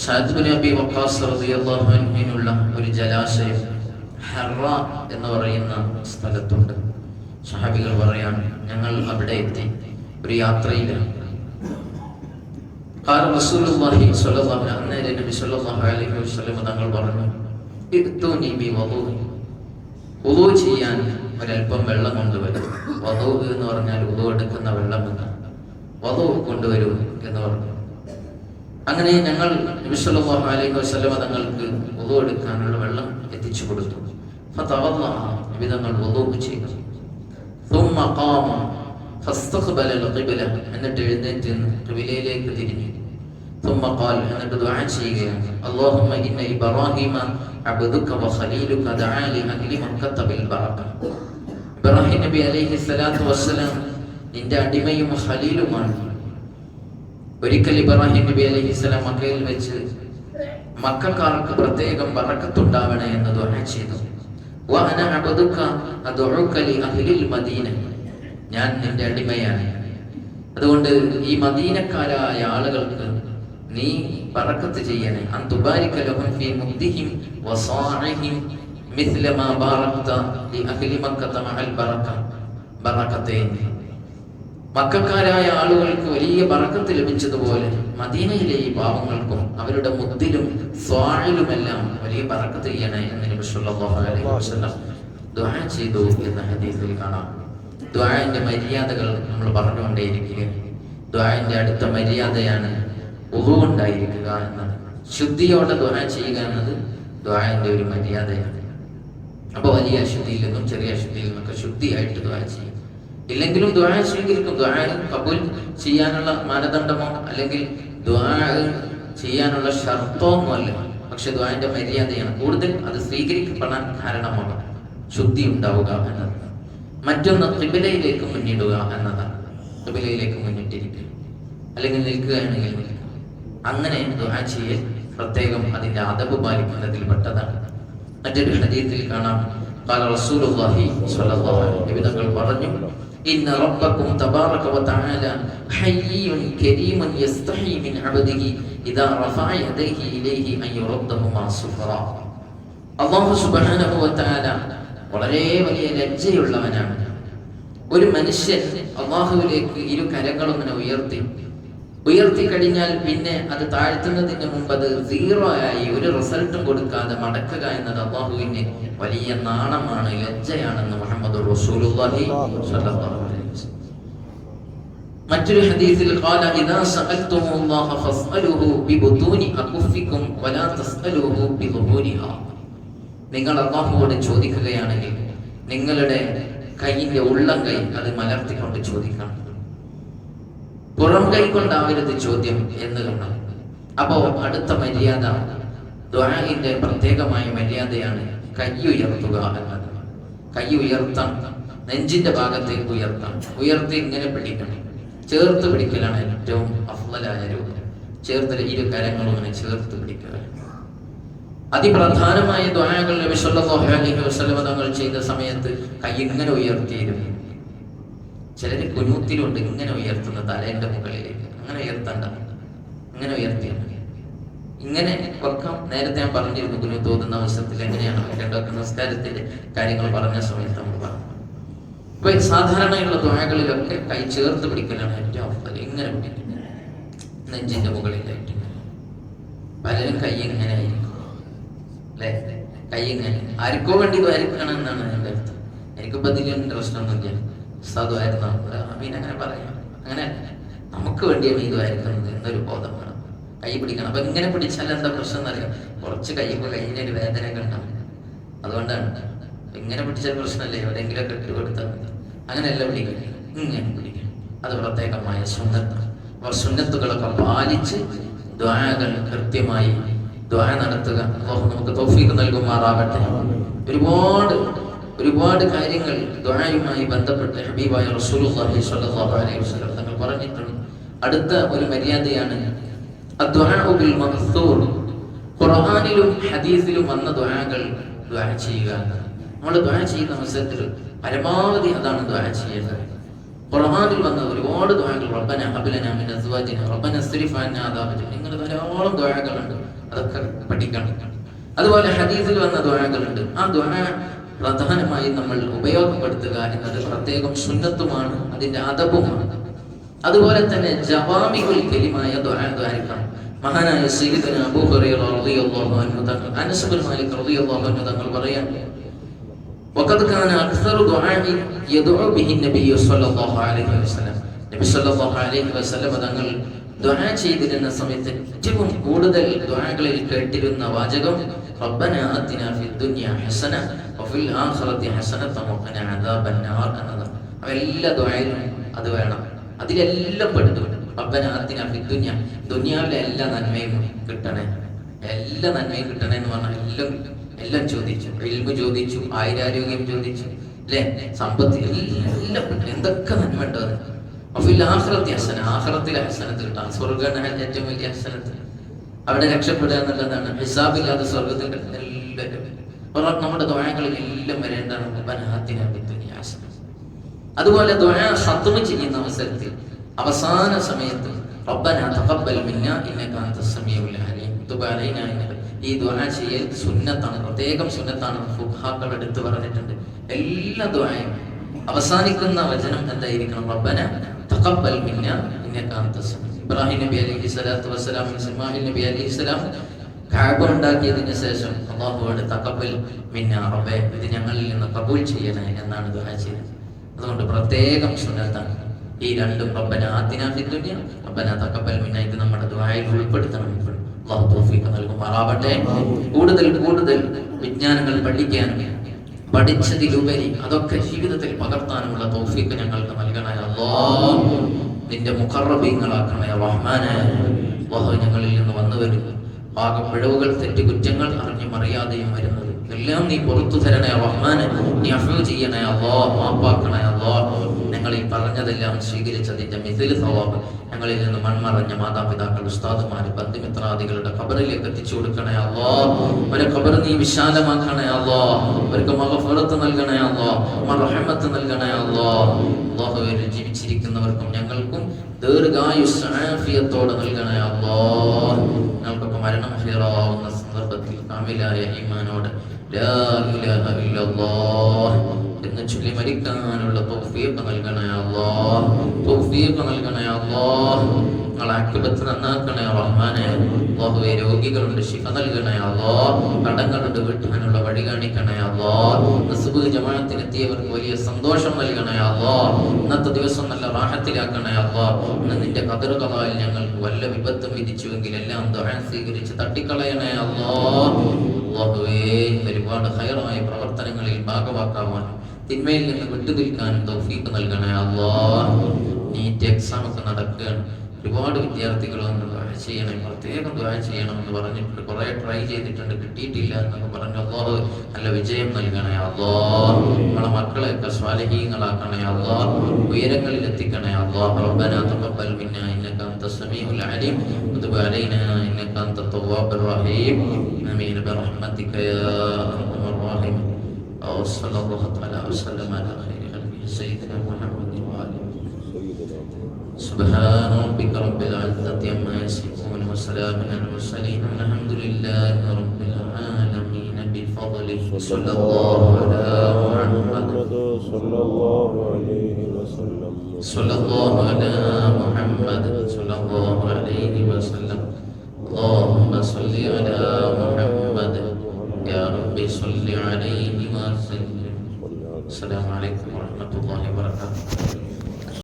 Saad bin Abi Waqas റളിയല്ലാഹു അൻഹുവിനുള്ള ഒരു ജലാശയം ഹറ എന്ന് പറയുന്ന സ്ഥലത്തുണ്ട്. സഹാബികൾ പറയാണ്, ഞങ്ങൾ അവിടെ എത്തി, ഒരു യാത്രയിലാണ്. റസൂലുള്ളാഹി സ്വല്ലല്ലാഹു അന്നേരം നബി സ്വല്ലല്ലാഹു അലൈഹി വസല്ലം തങ്ങൾ പറഞ്ഞു, ഇഅ്തൂനി ബി വുളൂ ചെയ്യാൻ ഒരല്പം വെള്ളം കൊണ്ടുവരും. വദൂ എന്ന് പറഞ്ഞാൽ വുളൂ എടുക്കുന്ന വെള്ളം എന്നാണ്. വദൂ കൊണ്ടുവരൂ എന്ന് പറഞ്ഞു. അങ്ങനെ ഞങ്ങൾ നബി സ്വല്ലല്ലാഹു അലൈഹി വസല്ലം തങ്ങൾക്ക് വുളൂ എടുക്കാനുള്ള വെള്ളം എത്തിച്ചു കൊടുത്തു. ഫതവല്ലഅ, നബി തങ്ങൾ വുളൂ ചെയ്തു. ثم قام فاستقبل القبلة, എന്നിട്ട് എഴുന്നേറ്റ് ഖിബലയിലേക്ക് തിരിഞ്ഞു. ثم قال, എന്നിട്ട് ദുആ ചെയ്യുകയാണ്, اللهم إن إبراهيم عبدك وخليلك دعا لأهل مكة بالبركة. ഇബ്രാഹിം നബി അലൈഹി സ്വലാത്തു വസ്സലാം നിന്റെ അടിമയും ഖലീലുമാണ്. ഒരിക്കൽ ഇബ്രാഹിം നബി അലൈഹി സ്വലാം മക്കയിൽ വെച്ച് മക്കക്കാർക്ക് പ്രത്യേകം ബറക്കത്തുണ്ടാവണേ എന്ന് ദുആ ചെയ്തു. വഅന അബ്ദുക അദ്ഉക ലിഅഹ്ലിൽ മദീന, ഞാൻ നിന്റെ അടിമയാണ്, അതുകൊണ്ട് ഈ മദീനക്കാരായ ആളുകൾക്ക് നീ ബറക്കത്ത് ചെയ്യണേ. അൻ തുബാരിക ലഹും ഫീ മുദ്ദിഹിം വസാഇഹിം മിസ്ല മാ ബാറക്ത ലിഅഹ്ലി മക്കത മഅൽ ബറകതൈൻ. മക്കക്കാരായ ആളുകൾക്ക് വലിയ ബറക്കത്ത് ലഭിച്ചതുപോലെ മദീനയിലെ ഈ പാവങ്ങൾക്കും അവരുടെ മുദ്ദിലും സ്വാഇലുമെല്ലാം വലിയ ബറക്കത്ത് ചെയ്യണേ എന്ന് നബി സല്ലല്ലാഹു അലൈഹി വസല്ലം ദുആ ചെയ്തു എന്ന ഹദീസിൽ കാണാം. ദുആന്റെ മര്യാദകൾ നമ്മൾ പറഞ്ഞുകൊണ്ടേയിരിക്കുകയാണ്. ദുആന്റെ അടുത്ത മര്യാദയാണ് വുളൂ ഉണ്ടായിരിക്കുക എന്നത്. ശുദ്ധിയോടെ ദുആ ചെയ്യുക എന്നത് ദുആന്റെ ഒരു മര്യാദയാണ്. അപ്പോൾ വലിയ അശുദ്ധിയിൽ നിന്നും ചെറിയ അശുദ്ധിയിൽ നിന്നൊക്കെ ശുദ്ധിയായിട്ട് ദുആ ചെയ്യും. ഇല്ലെങ്കിലും ദുആ സ്വീകരിക്കും. ദുആ കബൂൽ ചെയ്യാനുള്ള മാനദണ്ഡമോ അല്ലെങ്കിൽ ദുആ ചെയ്യാനുള്ള ഷർത്തോ ഒന്നുമല്ല, പക്ഷെ ദുആന്റെ മര്യാദയാണ്. കൂടുതൽ അത് സ്വീകരിക്കപ്പെടാൻ കാരണമാണ് ശുദ്ധി ഉണ്ടാവുക എന്നത്. മറ്റൊന്ന് ഖിബലയിലേക്ക് മുന്നിടുക എന്നതാണ്. ഖിബലയിലേക്ക് മുന്നിട്ടിരിക്കുക, അല്ലെങ്കിൽ നിൽക്കുകയാണെങ്കിൽ നിൽക്കുക. അങ്ങനെ ദുആ ചെയ്യൽ പ്രത്യേകം അതിന്റെ അദബ് പാലിക്കുന്നതിൽ പെട്ടതാണ്. മറ്റൊരു ഹദീസിൽ കാണാം, ഖാല റസൂലുള്ളാഹി സ്വല്ലല്ലാഹു അലൈഹി വസല്ലം പറഞ്ഞു, ഇന്ന റബ്ബക്കും തബാറക വതആല ഹയ്യിൻ കരീമുൻ യസ്തഹി മിൻ അബ്ദിഹി ഇദാ റഫഅ യദൈഹി ഇലൈഹി അൻ യുറദ്ദഹുമാ സുഫറാ. അല്ലാഹു സുബ്ഹാനഹു വതആല വളരെ വലിയ ലജ്ജയുള്ളവനാണ്. ഒരു മനുഷ്യൻ അല്ലാഹുവിലേക്ക് ഇരു കരങ്ങളും ഇങ്ങനെ ഉയർത്തി കഴിഞ്ഞാൽ പിന്നെ അത് താഴ്ത്തുന്നതിന് മുമ്പ് അത് സീറോ ആയി ഒരു റിസൾട്ടും കൊടുക്കാതെ മടക്കുക എന്നത് അല്ലാഹുവിന് വലിയ നാണമാണ്, ലജ്ജയാണെന്ന് മുഹമ്മദ് റസൂലുള്ളാഹി സ്വല്ലല്ലാഹു അലൈഹി വസല്ലം. മറ്റൊരു ഹദീസിൽ ഖാല ഇദാ സഅൽതുമുല്ലാഹ ഫസ്അലുഹു ബിബുതൂനി അകുഫികും വലാ തസ്അലുഹു ബിദുഹൂരിഹാ. നിങ്ങൾ അല്ലാഹുവോട് ചോദിക്കുകയാണെങ്കിൽ നിങ്ങളുടെ കൈയിന്റെ ഉള്ളം കൈ അത് മലർത്തിക്കൊണ്ട് ചോദിക്കണം, പുറം കൈ കൊണ്ടാവരുത് ചോദ്യം എന്ന് കാണാം. അപ്പോ അടുത്ത മര്യാദ, ദുആഇന്റെ പ്രത്യേകമായ മര്യാദയാണ് കൈ ഉയർത്തുക എന്നത്. കൈ ഉയർത്താൻ നെഞ്ചിന്റെ ഭാഗത്തേക്ക് ഉയർത്തി ഇങ്ങനെ പിടിക്കണം. ചേർത്ത് പിടിക്കലാണ് ഏറ്റവും അഫ്ളലായ രൂപം. ചേർത്ത് ഇരു കരങ്ങളും ഇങ്ങനെ ചേർത്ത് പിടിക്കുക. അതിപ്രധാനമായ ദുആകൾ നബി സല്ലല്ലാഹു അലൈഹി വസല്ലം തങ്ങൾ ചെയ്ത സമയത്ത് കൈ ഇങ്ങനെ ഉയർത്തിയിരുന്നു. ചിലര് കുനൂത്തിലുണ്ട് ഇങ്ങനെ ഉയർത്തുന്ന തലേന്റെ മുകളിലേക്ക്. അങ്ങനെ ഉയർത്തണ്ട, ഇങ്ങനെ ഉയർത്തിയാണ് ഇങ്ങനെ വെക്കാം. നേരത്തെ ഞാൻ പറഞ്ഞിരുന്നു കുനൂത്ത് ഓതുന്ന അവസരത്തിൽ എങ്ങനെയാണ് വെക്കേണ്ടത്, നമസ്കാരത്തിന്റെ കാര്യങ്ങൾ പറഞ്ഞ സമയത്ത് നമ്മൾ പറഞ്ഞു. ഇപ്പൊ സാധാരണയുള്ള ദുആകളിലൊക്കെ കൈ ചേർത്ത് പിടിക്കലാണ് ഏറ്റവും അവസ്ഥ. ഇങ്ങനെ പിടിക്കും നെഞ്ചിന്റെ മുകളിലായിട്ട്. പലരും കൈ ഇങ്ങനെ ആയിരിക്കും അല്ലെ, കൈ ഇങ്ങനെ ആർക്കോ വേണ്ടി ദ്വാരിക്കണം എന്നാണ് എൻ്റെ അർത്ഥം. എനിക്കിപ്പോ അതിലും പ്രശ്നമൊന്നുമില്ല, സാധുവായിരുന്നു അമീൻ അങ്ങനെ പറയാം. അങ്ങനെ നമുക്ക് വേണ്ടിയാണ് ഈ ദ്വാരിക്കുന്നത് എന്നൊരു ബോധം വേണം. കൈ പിടിക്കണം. അപ്പൊ ഇങ്ങനെ പിടിച്ചാൽ എന്താ പ്രശ്നം എന്നറിയാം, കുറച്ച് കഴിയുമ്പോൾ കൈയിനൊരു വേദന ഉണ്ടാവും. അതുകൊണ്ടാണ് ഇങ്ങനെ പിടിച്ചാൽ പ്രശ്നമല്ലേ, എവിടെയെങ്കിലും ഒക്കെ ഇട്ട് കൊടുത്താൽ മതി. അങ്ങനെയല്ല പിടിക്കുക, ഇങ്ങനെ പിടിക്കണം. അത് പ്രത്യേകമായ സുന്നത്താണ്. അവർ സുന്നത്തുകളൊക്കെ പാലിച്ച് ദ്വാകൾ കൃത്യമായി ദ്വാ നടത്തുക. അല്ലാഹു നമുക്ക് തൗഫീഖ് നൽകുമാറാകട്ടെ. ഒരുപാട് കാര്യങ്ങൾ ദുആയുമായി ബന്ധപ്പെട്ട് ഹബീബായ റസൂലുള്ളാഹി സ്വല്ലല്ലാഹു അലൈഹി വസല്ലം തങ്ങൾ പറഞ്ഞിട്ടുണ്ട്. അടുത്ത ഒരു മര്യാദയാണ് അദ്ദുആഉ ബിൽ മഅ്സൂർ. ഖുർആനിലും ഹദീസിലും വന്ന ദുആകൾ ദുആ ചെയ്യുക. നമ്മൾ ദുആ ചെയ്യുന്ന അവസരത്തിൽ പരമാവധി അതാണ് ദുആ ചെയ്യേണ്ടത്. ഖുർആനിൽ വന്ന ഒരുപാട് ദുആകൾ, റബ്ബന ഹബ് ലനാ മിൻ അസ്വാജിനാ റബ്ബന അസ്രിഫ് അന്നാ അദാബ, ഇങ്ങനെ ധാരാളം ദുആകളുണ്ട്. അതൊക്കെ പഠിക്കണം. അതുപോലെ ഹദീസിൽ വന്ന ദുആകളുണ്ട്. ആ ദുആ പ്രധാനമായി നമ്മൾ ഉപയോഗപ്പെടുത്തുക എന്നത് പ്രത്യേകം സുന്നത്തുമാണ്, അതിന്റെ അദബുമാണ്. അതുപോലെ തന്നെ ജവാമിഉൽ കലിമായ ദുആ ദ്വാരിക്കണം. മഹാനായ സയ്യിദുനാ അബൂ ഹുറൈറ റളിയല്ലാഹു അൻഹു തങ്ങൾ, അനസ് ഇബ്നു മാലിക് റളിയല്ലാഹു അൻഹു തങ്ങൾ പറയാൻ, വഖദ് കാന അക്സറു ദുആഇ യദ്ഉ ബിഹി നബിയ്യു സ്വല്ലല്ലാഹു അലൈഹി വസല്ലം, നബി സ്വല്ലല്ലാഹു അലൈഹി വസല്ലം തങ്ങൾ ദുആ ചെയ്തിരുന്ന സമയത്ത് ഏറ്റവും കൂടുതൽ ദുആകളിൽ കേട്ടിരുന്ന വാചകം റബ്ബനാ ആതിനാ ഫിദ് ദുനിയ ഹസന വഫിൽ ആഖിറതി ഹസനത വഖിനാ അദാബന്നാർ എന്നതാണ്. എല്ലാ ദുആയിലും അത് വേണം, അതിലെല്ലാം പെട്ടു. റബ്ബനാ ആതിനാ ഫിദ് ദുനിയ, ദുനിയാവിലെ എല്ലാ നന്മയും കിട്ടണേ, എല്ലാ നന്മയും കിട്ടണേ എന്ന് പറഞ്ഞാൽ എല്ലാം ചോദിച്ചു. ഇൽമു ചോദിച്ചു, ആയുരാരോഗ്യം ചോദിച്ചു, അല്ലെ, സമ്പത്ത്, എല്ലാം എന്തൊക്കെ നന്മ ഉണ്ടോ. വഫിൽ ആഖിറതി ഹസന, ആഖിറത്തിലെ ഹസനത്ത് കിട്ടാൻ, സ്വർഗ്ഗമാണ് ഏറ്റവും വലിയ ഹസനത്ത്. അവിടെ രക്ഷപ്പെടുക എന്നുള്ളതാണ്. ഹിസാബില്ലാതെ സ്വർഗത്തിൽ എല്ലാവരും നമ്മുടെ ദുആകളിൽ എല്ലാം വരേണ്ടതാണ് റബ്ബനാ ആതിനാ ഫിദ് ദുനിയ ഹസന. അതുപോലെ ദുആ ഖത്മ ചെയ്യുന്ന അവസരത്തിൽ അവസാന സമയത്ത് റബ്ബനാ തഖബ്ബൽ മിന്നാ ഇന്നക അൻതസ് സമീഉൽ അലീം തുബ് അലൈനാ, ഈ ദുആ ചെയ്യൽ സുന്നത്താണ്, പ്രത്യേകം സുന്നത്താണ്. ഫുഖഹാക്കൾ എടുത്തു പറഞ്ഞിട്ടുണ്ട്. എല്ലാ ദുആയും അവസാനിക്കുന്ന വചനം എന്തായിരിക്കണം? റബ്ബനാ തഖബ്ബൽ മിന്നാ ഇന്നക അൻതസ് സമീഉ. ഇബ്രാഹിം നബി അലൈഹി സ്വലാത്തു വസ്സലാം, ഇസ്മാഈൽ നബി അലൈഹി സ്വലാം കഅബ ഉണ്ടാക്കിയതിനു ശേഷം അല്ലാഹുവോട് തഖബ്ബൽ മിന്നാ, റബ്ബേ ഇത് ഞങ്ങളിൽ നിന്ന് കബൂൽ ചെയ്യണേ എന്നാണ് ദുആ ചെയ്യുന്നത്. അതുകൊണ്ട് പ്രത്യേകം സുന്നത്താണ് ഈ രണ്ടും. റബ്ബനാ ആതിനാ ഫിദ് ദുനിയ, റബ്ബനാ തഖബ്ബൽ മിന്നാ, ഇത് നമ്മുടെ ദുആയിൽ ഉൾപ്പെടുത്തണം. അല്ലാഹു തൗഫീഖ് നൽകുമാറാവട്ടെ. കൂടുതൽ കൂടുതൽ വിജ്ഞാനങ്ങൾ പഠിക്കാനും പഠിച്ചതിലുപരി അതൊക്കെ ജീവിതത്തിൽ പകർത്താനുമുള്ള തൗഫീഖ് ഞങ്ങൾക്ക് നൽകണേ അല്ലാഹ്. നിന്റെ മുഖറബീങ്ങളാക്കണേ റഹ്മാനെ. അല്ലാഹു ഞങ്ങളിൽ നിന്ന് വന്നു വരുന്നു പാകപ്പിഴവുകൾ, തെറ്റുകുറ്റങ്ങൾ അറിഞ്ഞും അറിയാതെയും വരുന്നത് എല്ലാം നീ പുറത്തു തരണേ റഹ്മാനെ. നീ അഫ്വ ചെയ്യണേ അല്ലാഹ്, മാപ്പാക്കണേ അല്ലാഹ്. ഞങ്ങൾ ഈ പറഞ്ഞതെല്ലാം സ്വീകരിച്ചതിന്റെ മിഥിൽ സവാബ് ഞങ്ങളിൽ നിന്ന് മൺമറഞ്ഞ മാതാപിതാക്കൾ, ഉസ്താദുമാര്, ബന്ധുമിത്രാദികളുടെ ഖബറിലേക്ക് എത്തിച്ചു കൊടുക്കണേ അല്ലാഹ്. അവരെ ഖബർ നീ വിശാലമാക്കണേ അല്ലാഹ്. അവർക്ക് മഗ്ഫിറത്ത് നൽകണേ അല്ലാഹ്, മർഹമത്ത് നൽകണേ അല്ലാഹ്. അല്ലാഹുവേ ജീവിച്ചിരിക്കുന്നവർക്കും ഞങ്ങൾക്കും ദീർഘായുസ്സ് ആഫിയത്തോടെ നൽകണേ അല്ലാഹ്. ഞങ്ങൾക്കൊക്കെ മരണം ഹിറാവുന്ന സന്ദർഭത്തിൽ കാമിലായ ഈമാനോട് ലാ ഇലാഹ ഇല്ലല്ലാഹ് എന്ന് ചൊല്ലി മരിക്കാനുള്ള തൗഫീഖ് നൽകണേ അല്ലാഹ്, തൗഫീഖ് നൽകണേ അല്ലാഹ്. ഞങ്ങളെ ആഖിബത്ത് നന്നാക്കണേ റഹ്മാനെ. അല്ലാഹുവേ രോഗികളുടെ ശിഫ നൽകണേ അല്ലാഹ്, കടങ്ങളുടെ വീട്ടാനുള്ള വഴി കാണിക്കണേ അല്ലാഹ്. സുബ്ഹ് ജമാഅത്തിനെത്തിയവർക്ക് വലിയ സന്തോഷം നൽകണേ അല്ലാഹ്. ഇന്നത്തെ ദിവസം നല്ല റാഹത്തിലാക്കണേ അല്ലാഹ്. ഇന്ന് നിന്റെ ഖദർ ഖദായിൽ ഞങ്ങൾക്ക് വല്ല വിപത്തും വിധിച്ചുവെങ്കിൽ എല്ലാം ദുആ സ്വീകരിച്ച് തട്ടിക്കളയണേ അല്ലാഹ്. അല്ലാഹുവേ ഒരുപാട് ഖൈറായ പ്രവർത്തനങ്ങളിൽ ഭാഗവാക്കാവാനും തിന്മയിൽ നിന്ന് വിട്ടുനിൽക്കാനും തൗഫീഖ് നൽകണേ അല്ലാഹ്. നീറ്റ് എക്സാം ഒക്കെ നടക്കുകയാണ്. ഒരുപാട് വിദ്യാർത്ഥികൾ വന്ന് ദുആ ചെയ്യണേ, പ്രത്യേകം ദുആ ചെയ്യണമെന്ന് പറഞ്ഞിട്ടുണ്ട്. കുറെ ട്രൈ ചെയ്തിട്ടുണ്ട്, കിട്ടിയിട്ടില്ല എന്നൊക്കെ പറഞ്ഞു. അല്ലാഹു നല്ല വിജയം നൽകണേ അല്ലാഹ്. നമ്മളെ മക്കളെയൊക്കെ സ്വാലിഹീങ്ങളാക്കണേ അല്ലാഹ്, ഉയരങ്ങളിൽ എത്തിക്കണേ അല്ലാഹ്. റബ്ബനാ തഖബ്ബൽ മിന്നാ ഇന്നക അൻതസ് സമീഉൽ അലീം വതുബ് അലൈനാ ഇന്നക അൻതത് തവ്വാബുർ റഹീം. ആമീൻ ബിറഹ്മതിക യാ അർഹമർ റഹീം. വസല്ലല്ലാഹു തആല വസല്ലമ അലാ ഖൈരി ഖൽഖിഹി സയ്യിദിനാ മുഹമ്മദിൻ വഅലിഹി. سبحان ربك رب العزة عما يصفون وسلام على المرسلين والحمد لله رب العالمين بفضله. صلى الله على محمد صلى الله عليه وسلم. صلى الله على محمد صلى الله عليه وسلم. اللهم صل على محمد يا رب صل عليه وسلم. السلام عليكم ورحمة الله وبركاته.